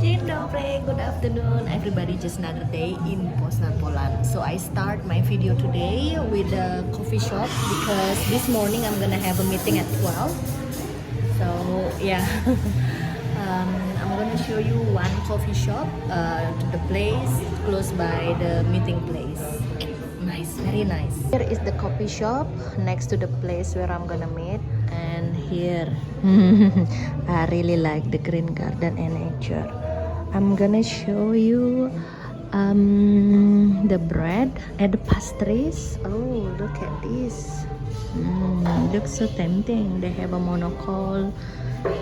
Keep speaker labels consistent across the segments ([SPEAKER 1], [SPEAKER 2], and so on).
[SPEAKER 1] Dzień dobry, good afternoon everybody, just another day in Poznan, Poland. So I start my video today with a coffee shop because this morning I'm gonna have a meeting at 12. So yeah, I'm gonna show you one coffee shop to the place close by the meeting place. Nice, very nice. Here is the coffee shop next to the place where I'm gonna meet. And here I really like the green garden and nature. I'm gonna show you the bread and the pastries. Oh, look at this. Looks so tempting. They have a monocle,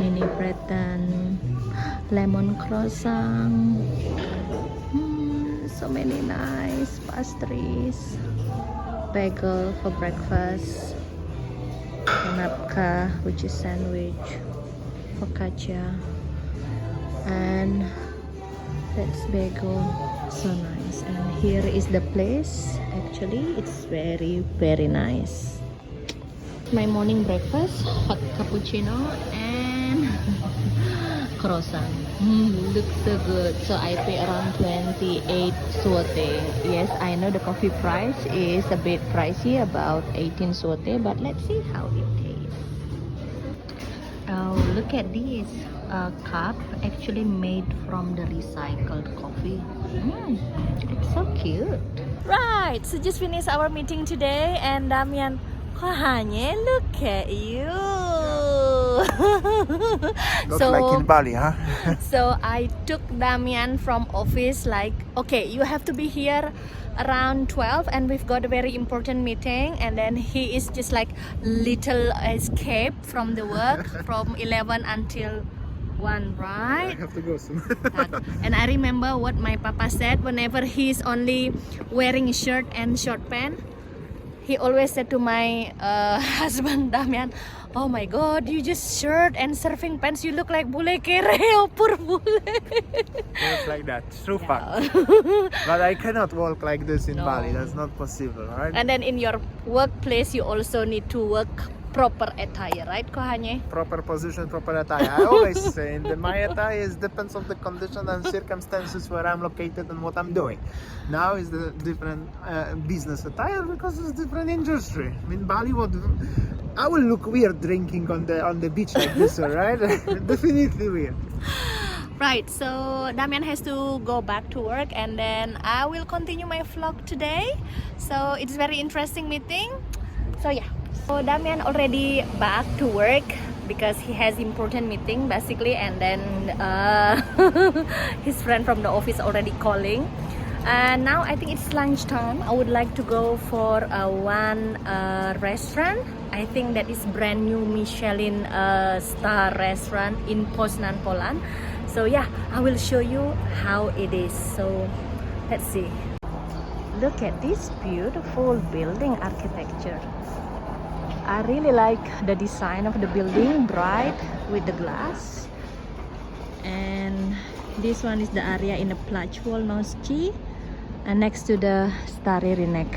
[SPEAKER 1] mini bread, and lemon croissant. So many nice pastries. Bagel for breakfast. Kanapka, which is sandwich. Focaccia. And that's bagel. So nice. And here is the place. Actually, it's very, very nice. My morning breakfast, hot cappuccino and croissant. Looks so good. So I pay around 28 zloty. Yes, I know the coffee price is a bit pricey, about 18 zloty, but let's see how it tastes. Oh, look at this cup, actually made from the recycled coffee. It's so cute. Right, so just finished our meeting today, and Damian, kohane, look at you.
[SPEAKER 2] Not like in Bali, huh?
[SPEAKER 1] So I took Damian from office, like, okay, you have to be here around 12 and we've got a very important meeting, and then he is just like little escape from the work from 11 until 1, right?
[SPEAKER 2] I have to go soon.
[SPEAKER 1] And I remember what my papa said, whenever he's only wearing a shirt and short pants, he always said to my husband Damian, oh my god, you just shirt and surfing pants, you look like bule kere or poor bule.
[SPEAKER 2] It's like that, true fact. But I cannot walk like this in Bali, that's not possible, right?
[SPEAKER 1] And then in your workplace, you also need to work proper attire, right, Kohane?
[SPEAKER 2] Proper position, proper attire. I always say my attire depends on the condition and circumstances where I'm located and what I'm doing. Now is the different business attire because it's different industry. In Bali, I will look weird drinking on the beach like this, right? Definitely weird.
[SPEAKER 1] Right, so Damian has to go back to work, and then I will continue my vlog today. So it's very interesting meeting. So yeah, so Damian already back to work because he has important meeting basically, and then his friend from the office already calling. And now I think it's lunchtime. I would like to go for one restaurant. I think that is brand new Michelin star restaurant in Poznan, Poland. So yeah, I will show you how it is. So let's see. Look at this beautiful building architecture. I really like the design of the building, bright with the glass. And this one is the area in the Plaćolnosti, and next to the Stari Rinek.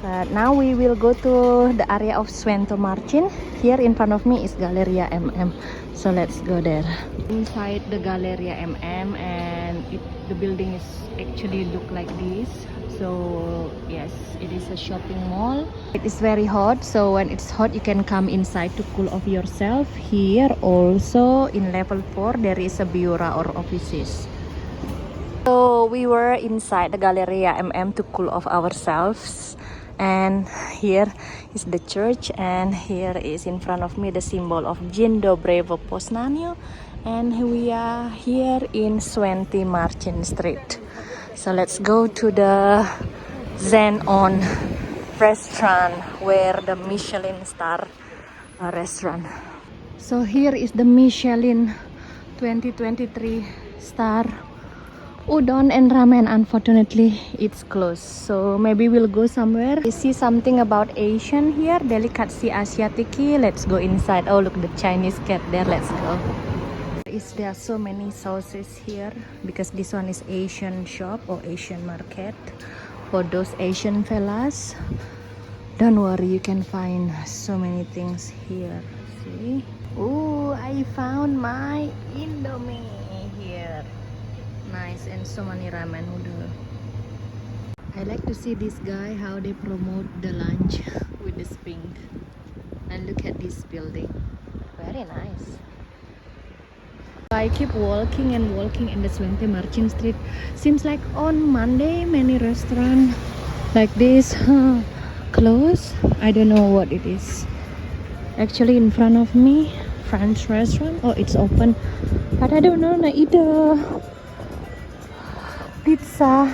[SPEAKER 1] But now we will go to the area of Święto Marcin. Here in front of me is Galleria MM. So let's go there. Inside the Galleria MM, and the building is actually look like this. So yes, it is a shopping mall. It is very hot, so when it's hot you can come inside to cool off yourself. Here also in level 4 there is a bureau or offices. So we were inside the Galleria MM to cool off ourselves. And here is the church, and here is in front of me the symbol of Dzień dobry w Poznaniu, and we are here in Święty Marcin Street. So let's go to the Zen On restaurant, where the Michelin star restaurant. So here is the Michelin 2023 star udon and ramen. Unfortunately it's closed, so maybe we'll go somewhere. We see something about Asian here, delicacy asiatiki. Let's go inside. Oh look, the Chinese cat there. Let's go. There are so many sauces here because this one is Asian shop or Asian market for those Asian fellas. Don't worry, you can find so many things here. See? Oh, I found my Indomie here. nice, and so many ramen noodle. I like to see this guy how they promote the lunch with this pink. And look at this building, very nice. I keep walking and walking in the 20 Marcin Street. Seems like on Monday many restaurants like this close. I don't know what it is. Actually in front of me, French restaurant. Oh, it's open, but I don't know either. Pizza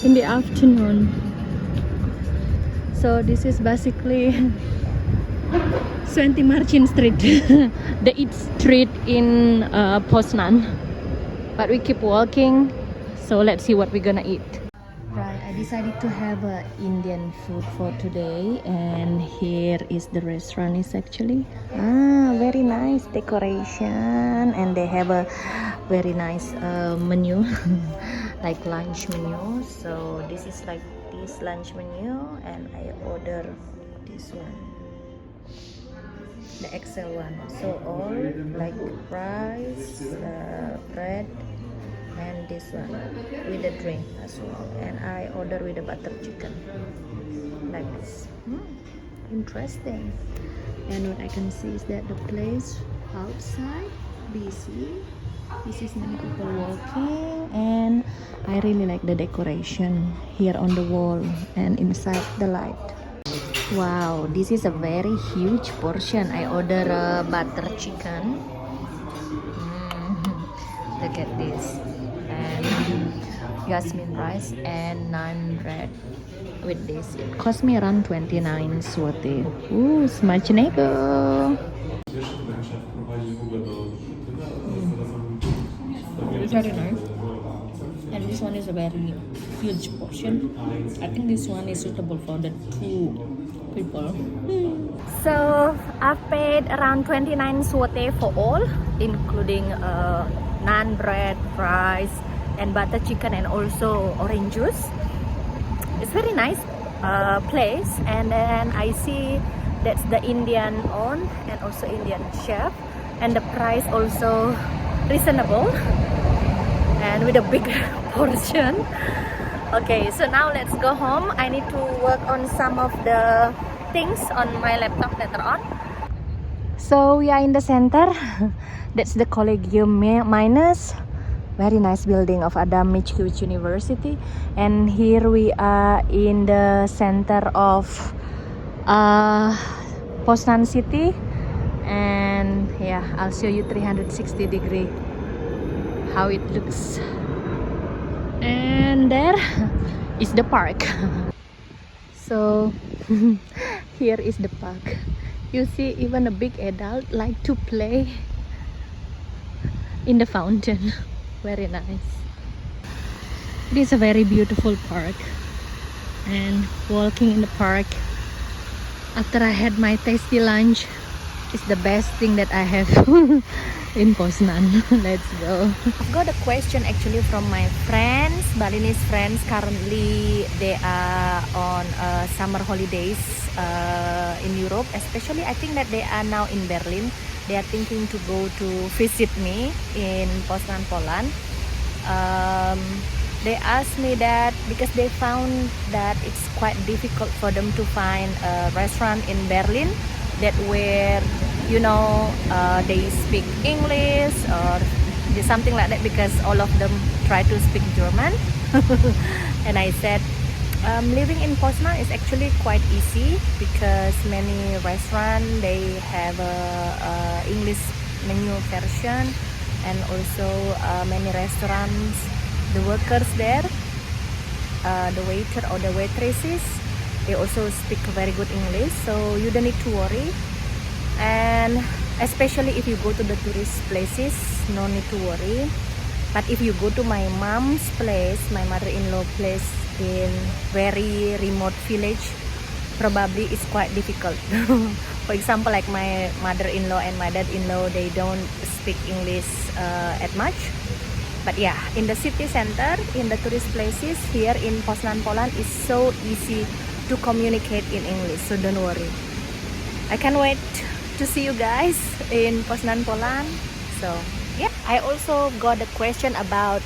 [SPEAKER 1] in the afternoon. So this is basically 20 Marcin Street, the eat street in Poznan. But we keep walking, so let's see what we're gonna eat. Right, I decided to have Indian food for today, and here is the restaurant. Is actually very nice decoration, and they have a very nice menu, like lunch menu. So this is like this lunch menu, and I order this one, the XL one. So all like rice, bread, and this one with a drink as well. And I order with a butter chicken like this. Interesting. And what I can see is that the place outside busy. This is many people walking, and I really like the decoration here on the wall and inside the light. Wow, this is a very huge portion. I order a butter chicken. Look at this. And jasmine rice and naan bread with this. It cost me around 29 zloty. Ooh, smacznego. It's very nice. And this one is a very huge portion. I think this one is suitable for the 2 people. So I've paid around 29 zloty for all, including naan bread, rice, and butter chicken, and also orange juice. It's very nice place, and then I see that's the Indian owned and also Indian chef, and the price also reasonable and with a big portion. Okay, so now let's go home. I need to work on some of the things on my laptop later on. So we are in the center. That's the Collegium Minus, very nice building of Adam Mickiewicz University. And here we are in the center of Poznan city. And yeah, I'll show you 360 degree how it looks. And there is the park. So here is the park. You see, even a big adult like to play in the fountain. Very nice. It is a very beautiful park, and walking in the park after I had my tasty lunch is the best thing that I have in Poznan. Let's go. I've got a question actually from my friends, Balinese friends. Currently they are on summer holidays in Europe, especially I think that they are now in Berlin. They are thinking to go to visit me in Poznan, Poland. They asked me that because they found that it's quite difficult for them to find a restaurant in Berlin that where, you know, they speak English or something like that, because all of them try to speak German. And I said, living in Poznan is actually quite easy, because many restaurants they have a English menu version, and also many restaurants, the workers there, the waiter or the waitresses, they also speak very good English, so you don't need to worry. And especially if you go to the tourist places, no need to worry. But if you go to my mom's place, my mother-in-law place in very remote village, probably it's quite difficult. For example, like my mother-in-law and my dad-in-law, they don't speak English at much. But yeah, in the city center, in the tourist places here in Poznan, Poland, it's so easy to communicate in English, so don't worry. I can't wait to see you guys in Poznan, Poland. So Yeah, I also got a question about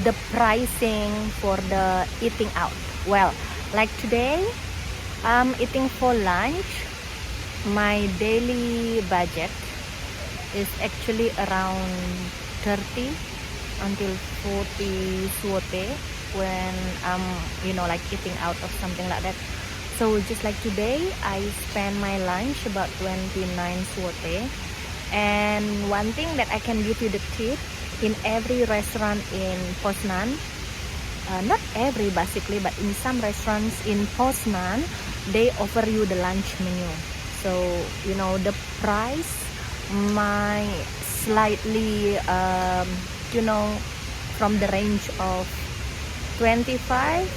[SPEAKER 1] the pricing for the eating out. Well, like today, I'm eating for lunch. My daily budget is actually around 30 until 40 zloty when I'm, like eating out or something like that. So just like today, I spend my lunch about 29 zloty. And one thing that I can give you the tip, in every restaurant in Poznan, not every basically, but in some restaurants in Poznan, they offer you the lunch menu. So the price might slightly from the range of 25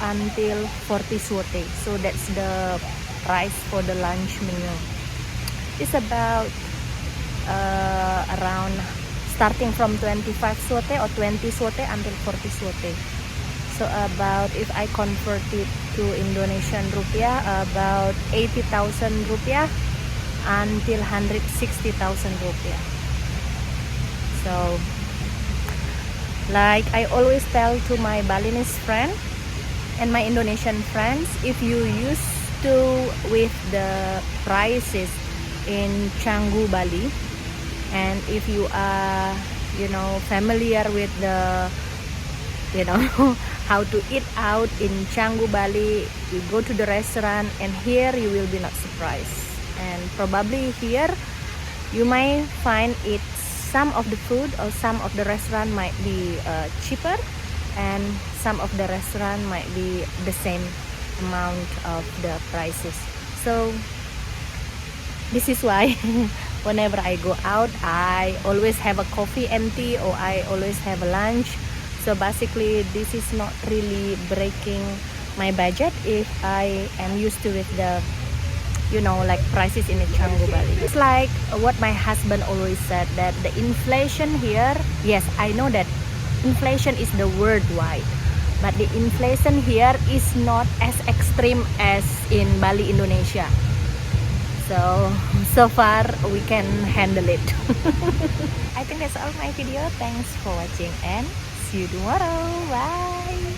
[SPEAKER 1] until 40 zloty. So that's the price for the lunch menu. It's about around starting from 25 zloty or 20 zloty until 40 zloty. So about, if I convert it to Indonesian rupiah, about 80,000 rupiah until 160,000 rupiah. So like I always tell to my Balinese friend and my Indonesian friends, if you used to with the prices in Canggu, Bali, and if you are familiar with the how to eat out in Canggu, Bali, you go to the restaurant and here you will be not surprised, and probably here you might find it, some of the food or some of the restaurant might be cheaper, and some of the restaurant might be the same amount of the prices. So this is why whenever I go out, I always have a coffee and tea, or I always have a lunch. So basically this is not really breaking my budget if I am used to with the like prices in the Canggu, Bali. It's like what my husband always said, that the inflation here, yes, I know that inflation is the worldwide, but the inflation here is not as extreme as in Bali, Indonesia. So far we can handle it. I think that's all my video. Thanks for watching and see you tomorrow. Bye.